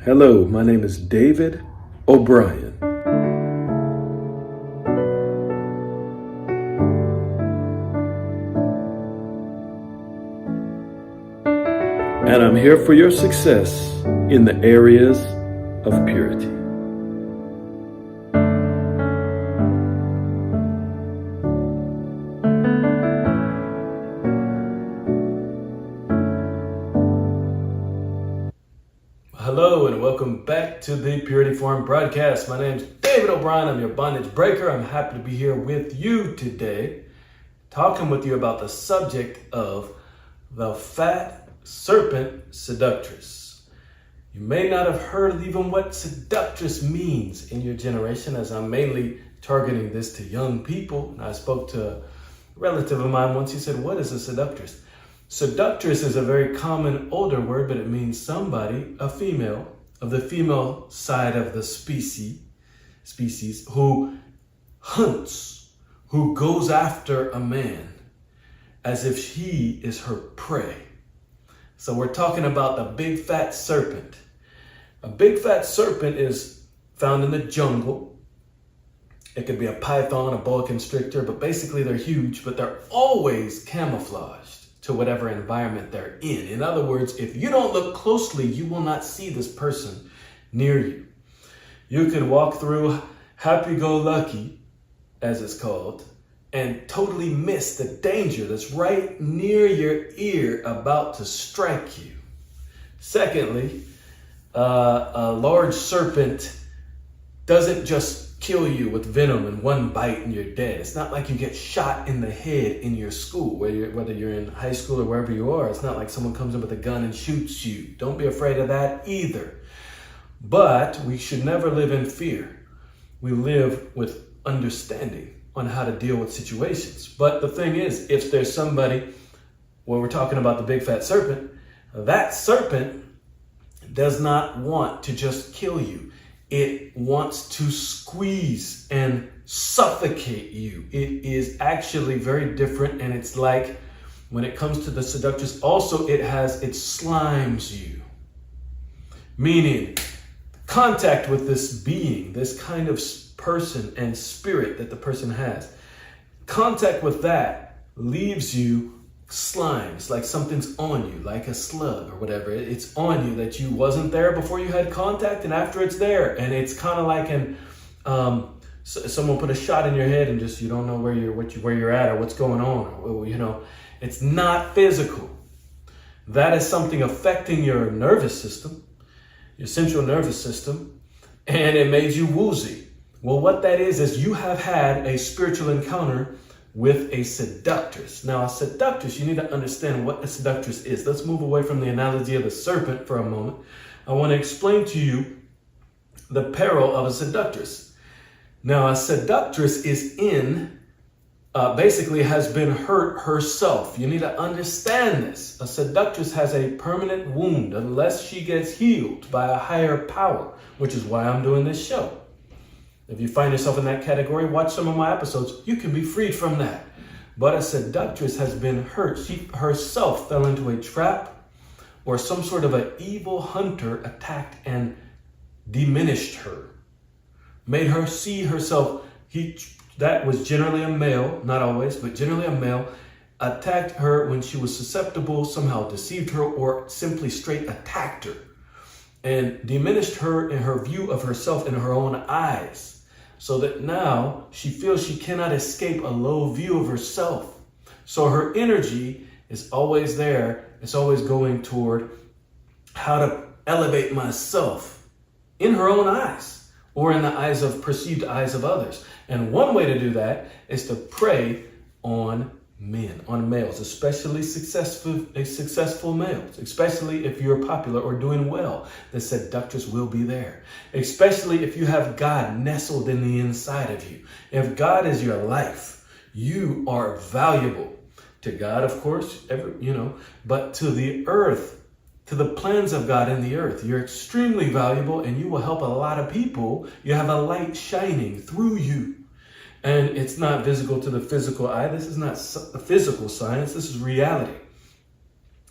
Hello, my name is David O'Brien. And I'm here for your success in the areas of purity. Hello and welcome back to the Purity Forum broadcast. My name is David O'Brien. I'm your bondage breaker. I'm happy to be here with you today, talking with you about the subject of the Fat Serpent Seductress. You may not have heard of even what seductress means in your generation, as I'm mainly targeting this to young people. And I spoke to a relative of mine once. He said, "What is a seductress?" Seductress is a very common older word, but it means somebody, a female, of the female side of the species, who hunts, who goes after a man as if he is her prey. So we're talking about the big fat serpent. A big fat serpent is found in the jungle. It could be a python, a boa constrictor, but basically they're huge, but they're always camouflaged to whatever environment they're in. In other words, if you don't look closely, you will not see this person near you. You could walk through happy-go-lucky, as it's called, and totally miss the danger that's right near your ear about to strike you. Secondly, a large serpent doesn't just kill you with venom and one bite and you're dead. It's not like you get shot in the head in your school, whether you're in high school or wherever you are. It's not like someone comes in with a gun and shoots you. Don't be afraid of that either. But we should never live in fear. We live with understanding on how to deal with situations. But the thing is, if there's somebody, when we're talking about the big fat serpent, that serpent does not want to just kill you. It wants to squeeze and suffocate you. It is actually very different, and it's like, when it comes to the seductress, also it slimes you. Meaning, contact with this being, this kind of person and spirit that the person has, contact with that leaves you slimes, like something's on you, like a slug or whatever. It's on you that you wasn't there before you had contact, and after it's there, and it's kind of like someone put a shot in your head and just you don't know where you're at or what's going on. Or, it's not physical. That is something affecting your nervous system, your central nervous system, and it made you woozy. Well, what that is you have had a spiritual encounter with a seductress. Now, a seductress, you need to understand what a seductress is. Let's move away from the analogy of the serpent for a moment. I want to explain to you the peril of a seductress. Now, a seductress is basically has been hurt herself. You need to understand this. A seductress has a permanent wound unless she gets healed by a higher power, which is why I'm doing this show. If you find yourself in that category, watch some of my episodes. You can be freed from that. But a seductress has been hurt. She herself fell into a trap, or some sort of an evil hunter attacked and diminished her. Made her see herself. That was generally a male, not always, but generally a male, attacked her when she was susceptible, somehow deceived her, or simply straight attacked her and diminished her in her view of herself in her own eyes. So that now she feels she cannot escape a low view of herself. So her energy is always there. It's always going toward how to elevate myself in her own eyes or in the perceived eyes of others. And one way to do that is to prey on men, on males, especially successful males, especially if you're popular or doing well. The seductress will be there, especially if you have God nestled in the inside of you. If God is your life, you are valuable to God, of course, but to the earth, to the plans of God in the earth. You're extremely valuable, and you will help a lot of people. You have a light shining through you. And it's not visible to the physical eye. This is not a physical science. This is reality.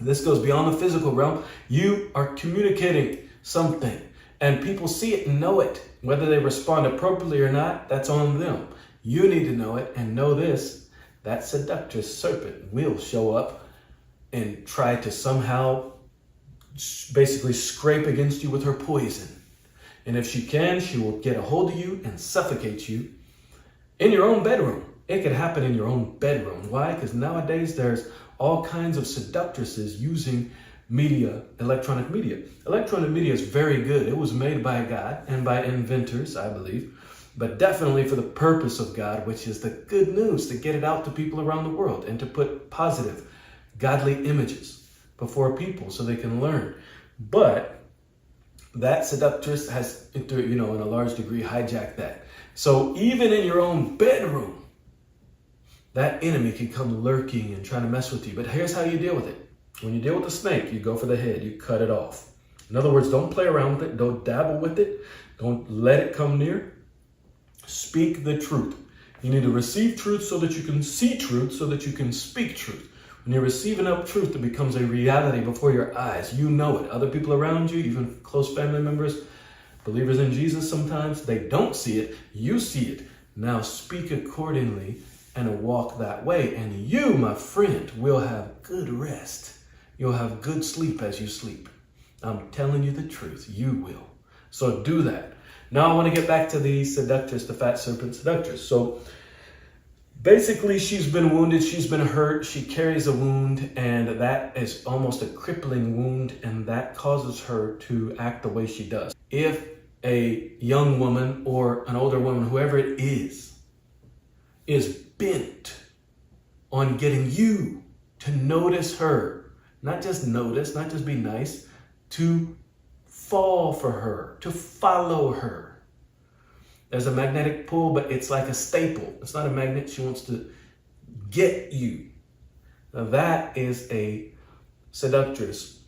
This goes beyond the physical realm. You are communicating something. And people see it and know it. Whether they respond appropriately or not, that's on them. You need to know it and know this. That seductress serpent will show up and try to somehow basically scrape against you with her poison. And if she can, she will get a hold of you and suffocate you in your own bedroom. It could happen in your own bedroom. Why? Because nowadays there's all kinds of seductresses using media, electronic media. Electronic media is very good. It was made by God and by inventors, I believe, but definitely for the purpose of God, which is the good news, to get it out to people around the world and to put positive, godly images before people so they can learn. But that seductress has, in a large degree, hijacked that. So even in your own bedroom, that enemy can come lurking and trying to mess with you. But here's how you deal with it. When you deal with the snake, you go for the head, you cut it off. In other words, don't play around with it, don't dabble with it, don't let it come near. Speak the truth. You need to receive truth so that you can see truth, so that you can speak truth. When you're receiving up truth, it becomes a reality before your eyes. You know it. Other people around you, even close family members, believers in Jesus sometimes, they don't see it. You see it. Now speak accordingly and walk that way. And you, my friend, will have good rest. You'll have good sleep as you sleep. I'm telling you the truth. You will. So do that. Now I want to get back to the seductress, the fat serpent seductress. So basically, she's been wounded, she's been hurt, she carries a wound, and that is almost a crippling wound, and that causes her to act the way she does. If a young woman or an older woman, whoever it is bent on getting you to notice her, not just notice, not just be nice, to fall for her, to follow her. There's a magnetic pull, but it's like a staple. It's not a magnet. She wants to get you. Now that is a seductress.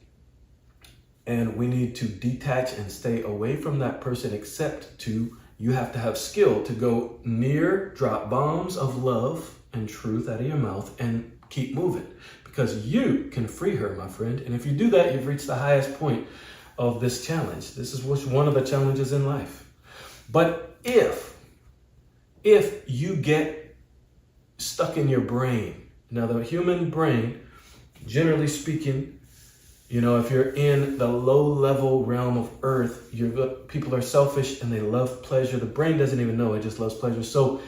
And we need to detach and stay away from that person, except you have to have skill to go near, drop bombs of love and truth out of your mouth and keep moving. Because you can free her, my friend. And if you do that, you've reached the highest point of this challenge. This is one of the challenges in life. But if you get stuck in your brain, now the human brain, generally speaking, if you're in the low-level realm of earth, people are selfish and they love pleasure. The brain doesn't even know, it just loves pleasure. So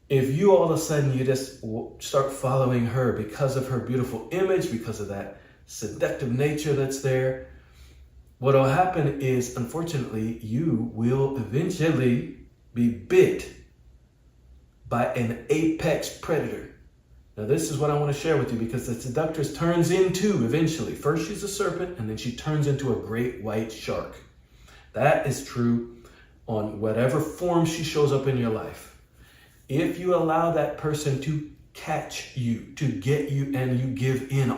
if you all of a sudden, you just start following her because of her beautiful image, because of that seductive nature that's there, what will happen is, unfortunately, you will eventually be bit by an apex predator. Now, this is what I want to share with you, because the seductress turns into, eventually, first she's a serpent, and then she turns into a great white shark. That is true on whatever form she shows up in your life. If you allow that person to catch you, to get you, and you give in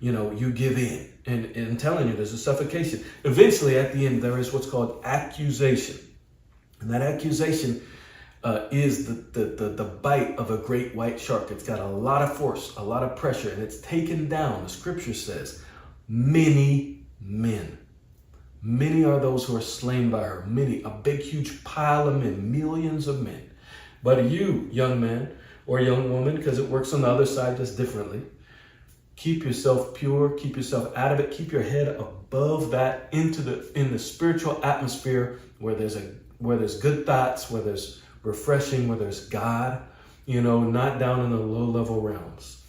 you give in. And I'm telling you, there's a suffocation. Eventually, at the end, there is what's called accusation. And that accusation is the bite of a great white shark. It's got a lot of force, a lot of pressure, and it's taken down, the scripture says, many men. Many are those who are slain by her. Many, a big, huge pile of men, millions of men. But you, young man or young woman, because it works on the other side just differently, keep yourself pure, keep yourself out of it, keep your head above that in the spiritual atmosphere where there's good thoughts, where there's refreshing, where there's God, not down in the low level realms.